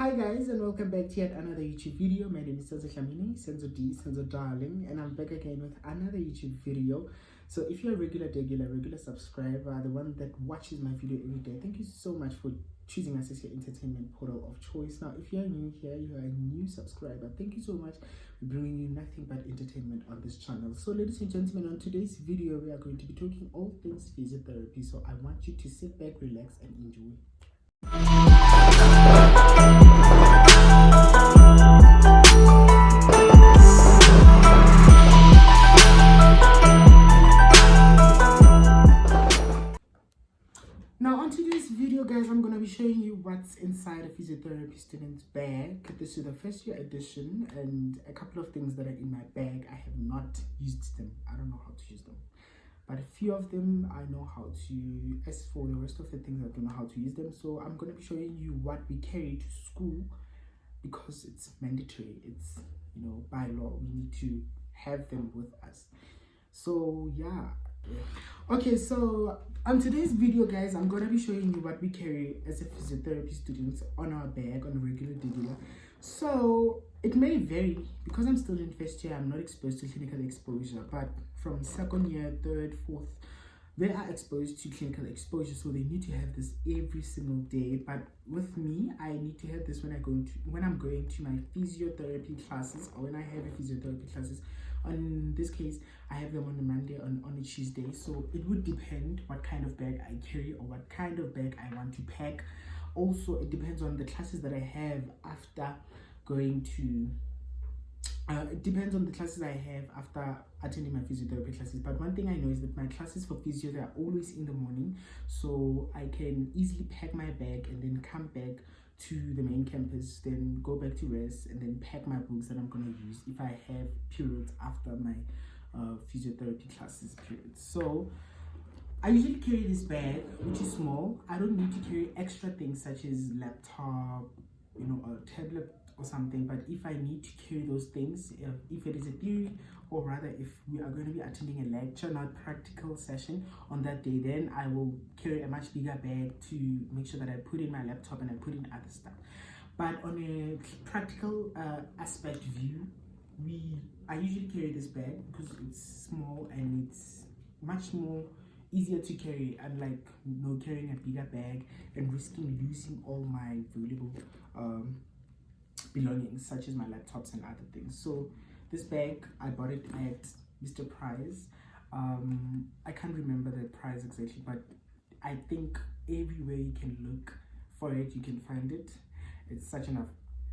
Hi guys, and welcome back to yet another YouTube video. My name is Senzo Hlamini, Senzo D, Senzo Darling, and I'm back again with another YouTube video. So if you're a regular subscriber, the one that watches my video every day, thank you so much for choosing us as your entertainment portal of choice. Now, if you're new here, you are a new subscriber, thank you so much for bringing you nothing but entertainment on this channel. So ladies and gentlemen, on today's video, we are going to be talking all things physiotherapy. So I want you to sit back, relax, and enjoy. Now on today's video guys, I'm going to be showing you what's inside a physiotherapy student's bag. This is the first year edition, and a couple of things that are in my bag. I have not used them. I don't know how to use them, but a few of them I know how to. As for the rest of the things, I don't know how to use them. So I'm going to be showing you what we carry to school, because it's mandatory. It's, you know, by law we need to have them with us. So yeah. Okay, so on today's video guys, I'm going to be showing you what we carry as a physiotherapy student on our bag on a regular. So it may vary, because I'm still in first year. I'm not exposed to clinical exposure, but from second year, third, fourth, they are exposed to clinical exposure, so they need to have this every single day. But with me, I need to have this when I'm going to my physiotherapy classes, or when I have a physiotherapy classes. On this case, I have them on a Monday, on a Tuesday. So it would depend what kind of bag I carry or what kind of bag I want to pack. Also, it depends on the classes that I have after going to it depends on the classes I have after attending my physiotherapy classes. But one thing I know is that my classes for physio, they are always in the morning, so I can easily pack my bag and then come back to the main campus, then go back to rest, and then pack my books that I'm going to use if I have periods after my physiotherapy classes periods. So I usually carry this bag, which is small. I don't need to carry extra things such as laptop, you know, a tablet or something. But if I need to carry those things, if it is a theory, or rather if we are going to be attending a lecture, not practical session on that day, then I will carry a much bigger bag to make sure that I put in my laptop and I put in other stuff. But on a practical aspect view, I usually carry this bag because it's small and it's much more easier to carry, unlike, you know, carrying a bigger bag and risking losing all my valuable belongings such as my laptops and other things. So this bag, I bought it at Mr. Price. I can't remember the price exactly, but I think everywhere you can look for it, you can find it. It's such an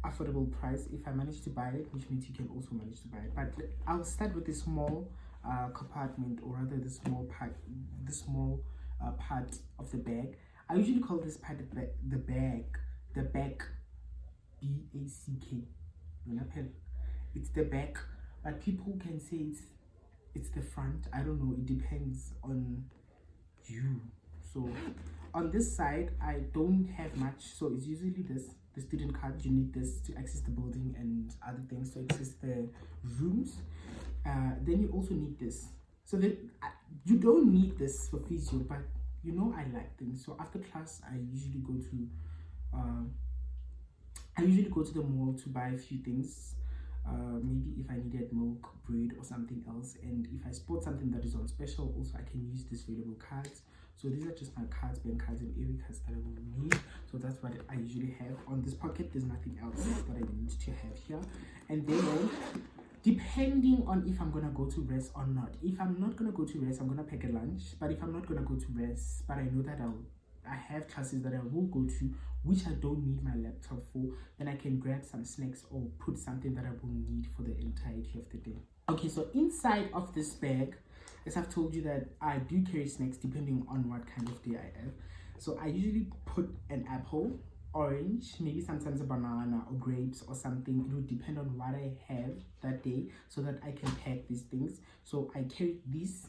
affordable price. If I manage to buy it, which means you can also manage to buy it. But I'll start with the small compartment, or rather the small part of the bag. I usually call this part the back, B-A-C-K. It's the back, but people can say it's the front. I don't know, it depends on you. So on this side, I don't have much, so it's usually the student card. You need this to access the building and other things, to access the rooms. Then you also need this. So that you don't need this for physio, but you know I like things. So after class, I usually go to the mall to buy a few things. Maybe if I needed milk, bread, or something else, and if I spot something that is on special, also I can use these valuable cards. So these are just my cards, bank cards, and every cards that I will need. So that's what I usually have on this pocket. There's nothing else that I need to have here. And then, depending on if I'm gonna go to rest or not. If I'm not gonna go to rest, I'm gonna pack a lunch. But if I'm not gonna go to rest, but I know that I have classes that I will go to, which I don't need my laptop for, then I can grab some snacks or put something that I will need for the entirety of the day. Okay, so inside of this bag, as I've told you, that I do carry snacks depending on what kind of day I have. So I usually put an apple, orange, maybe sometimes a banana or grapes or something. It would depend on what I have that day, so that I can pack these things. So I carry this,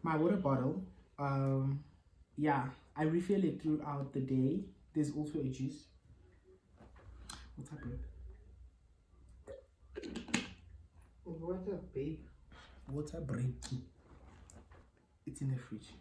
my water bottle. Yeah, I refill it throughout the day. There's also a juice. What's up, babe? What's up, babe? Water break. It's in the fridge.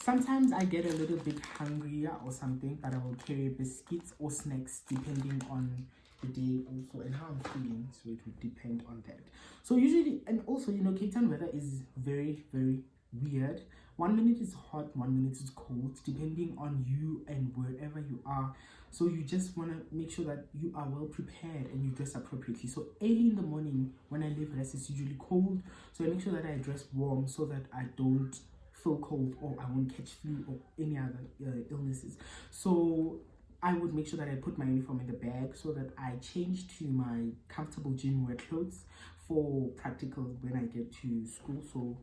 Sometimes I get a little bit hungrier or something, but I will carry biscuits or snacks depending on the day also and how I'm feeling. So it would depend on that. So usually, and also, you know, Cape Town weather is very, very weird. 1 minute is hot, 1 minute is cold, depending on you and wherever you are. So you just want to make sure that you are well prepared and you dress appropriately. So early in the morning when I leave rest, it's usually cold. So I make sure that I dress warm so that I don't feel cold or I won't catch flu or any other illnesses. So I would make sure that I put my uniform in the bag so that I change to my comfortable gym wear clothes for practical when I get to school. So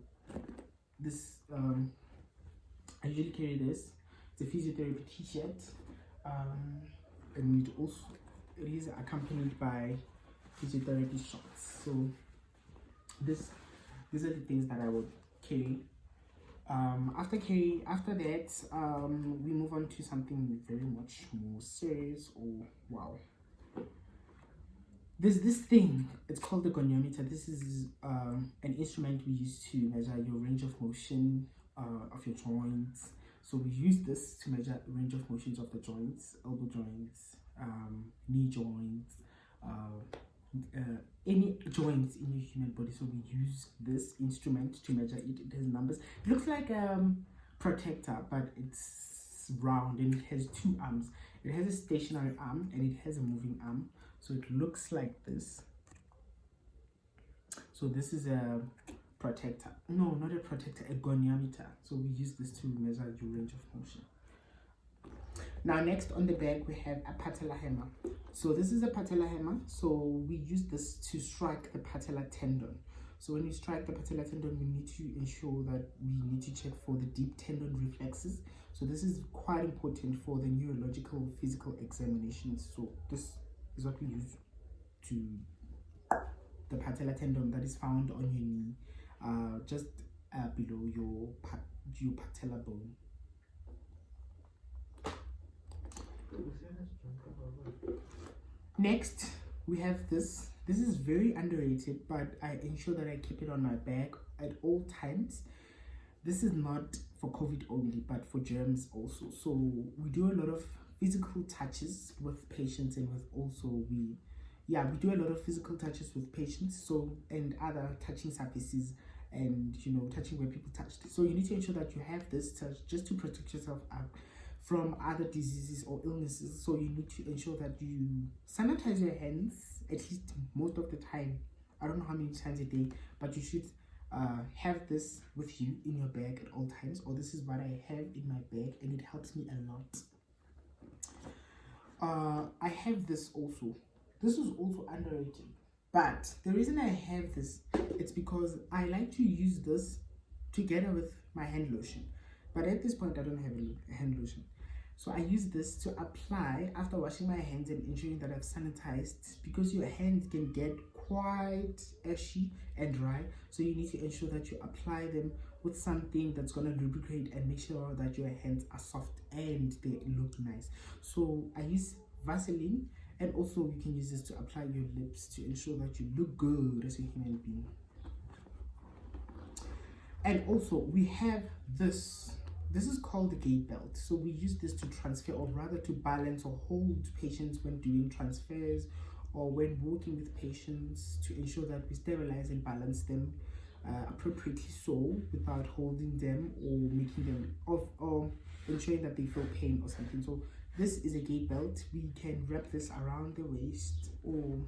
this I usually carry this. It's a physiotherapy t-shirt, and it is accompanied by physiotherapy shorts. So these are the things that I would carry. After that, we move on to something very much more serious. Or wow, there's this thing, it's called the goniometer. This is an instrument we use to measure your range of motion of your joints. So we use this to measure range of motions of the joints, elbow joints, knee joints, any joints in your human body. So we use this instrument to measure it. It has numbers. It looks like a protector, but it's round and it has two arms. It has a stationary arm and it has a moving arm. So it looks like this. So this is a protector. No, not a protector, a goniometer. So we use this to measure your range of motion. Now next on the back we have a patella hammer. So this is a patella hammer. So we use this to strike the patella tendon. So when you strike the patella tendon, we need to ensure that we need to check for the deep tendon reflexes. So this is quite important for the neurological physical examinations. So this is what we use to the patella tendon that is found on your knee, just below your patella bone. Next, we have this. This is very underrated, but I ensure that I keep it on my bag at all times. This is not for COVID only, but for germs also. So we do a lot of physical touches with patients, and we do a lot of physical touches with patients. So, and other touching surfaces, and you know, touching where people touched. So you need to ensure that you have this touch just to protect yourself from other diseases or illnesses. So you need to ensure that you sanitize your hands at least most of the time. I don't know how many times a day, but you should have this with you in your bag at all times, or this is what I have in my bag and it helps me a lot. I have this also. This is also underrated, but the reason I have this, it's because I like to use this together with my hand lotion, but at this point I don't have a hand lotion. So I use this to apply after washing my hands and ensuring that I've sanitized, because your hands can get quite ashy and dry. So you need to ensure that you apply them with something that's going to lubricate and make sure that your hands are soft and they look nice. So I use Vaseline, and also you can use this to apply your lips to ensure that you look good as a human being. And also we have this. This is called the gait belt. So we use this to transfer, or rather to balance or hold patients when doing transfers or when walking with patients, to ensure that we stabilize and balance them appropriately, so without holding them or making them off, or ensuring that they feel pain or something. So this is a gait belt. We can wrap this around the waist, or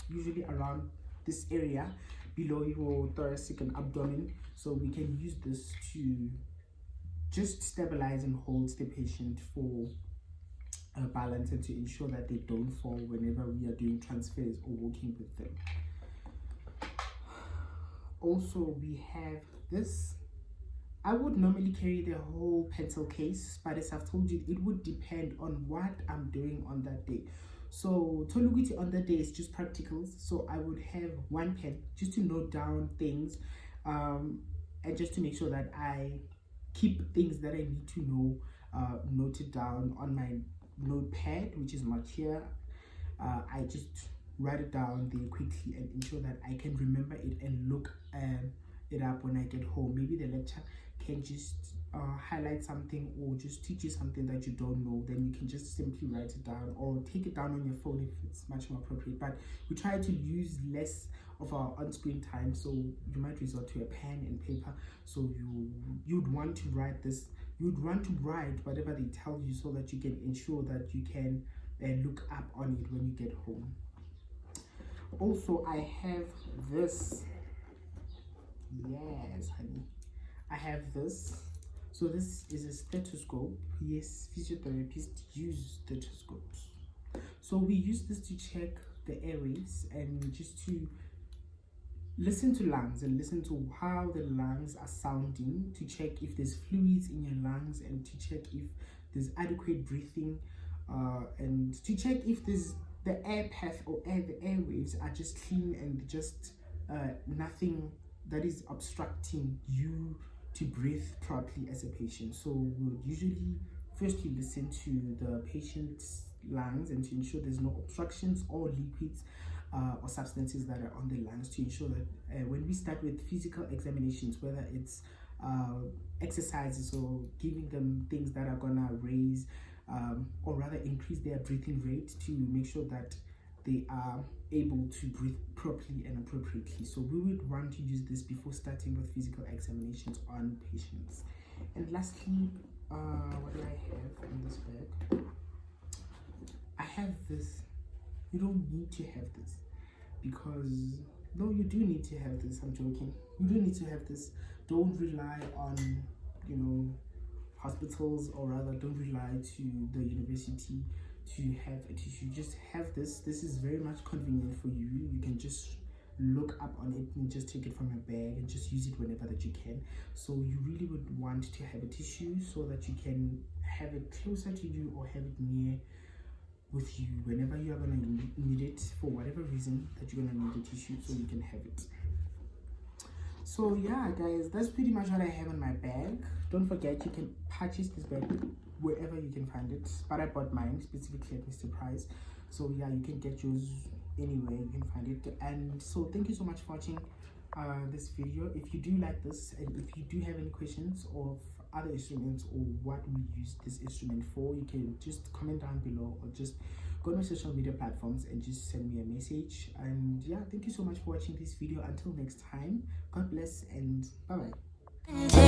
usually around this area below your thoracic and abdomen. So we can use this to just stabilize and hold the patient for balance, and to ensure that they don't fall whenever we are doing transfers or walking with them. Also, we have this. I would normally carry the whole pencil case, but as I've told you, it would depend on what I'm doing on that day. So Toluguti on that day is just practicals. So I would have one pen just to note down things, and just to make sure that I keep things that I need to know noted down on my notepad, which is marked here. I just write it down there quickly and ensure that I can remember it and look it up when I get home. Maybe the lecture can just highlight something or just teach you something that you don't know, then you can just simply write it down or take it down on your phone if it's much more appropriate. But we try to use less of our on-screen time, so you might resort to a pen and paper. So you'd want to write this, you'd want to write whatever they tell you so that you can ensure that you can look up on it when you get home. Also, I have this. Yes, honey, I have this. So this is a stethoscope. Yes, physiotherapists use stethoscopes. So we use this to check the airways and just to listen to lungs and listen to how the lungs are sounding, to check if there's fluids in your lungs and to check if there's adequate breathing, and to check if there's the air path or the airwaves are just clean and just nothing that is obstructing you to breathe properly as a patient. So we'll usually firstly listen to the patient's lungs and to ensure there's no obstructions or liquids or substances that are on the lungs, to ensure that when we start with physical examinations, whether it's exercises or giving them things that are gonna raise or rather increase their breathing rate, to make sure that they are able to breathe properly and appropriately. So we would want to use this before starting with physical examinations on patients. And lastly, what do I have in this bag? I have this. You don't need to have this, because no, you do need to have this. I'm joking. You do need to have this. Don't rely on, you know, hospitals, or rather don't rely to the university to have a tissue. Just have this. This is very much convenient for you. You can just look up on it and just take it from your bag and just use it whenever that you can. So you really would want to have a tissue so that you can have it closer to you or have it near with you whenever you are going to need it, for whatever reason that you're going to need a tissue, so you can have it. So yeah guys, that's pretty much what I have in my bag. Don't forget, you can purchase this bag wherever you can find it, but I bought mine specifically at Mr. Price. So yeah, you can get yours anywhere you can find it. And so thank you so much for watching this video. If you do like this, and if you do have any questions of other instruments or what we use this instrument for, you can just comment down below or just go to my social media platforms and just send me a message. And yeah, thank you so much for watching this video. Until next time, God bless and bye bye.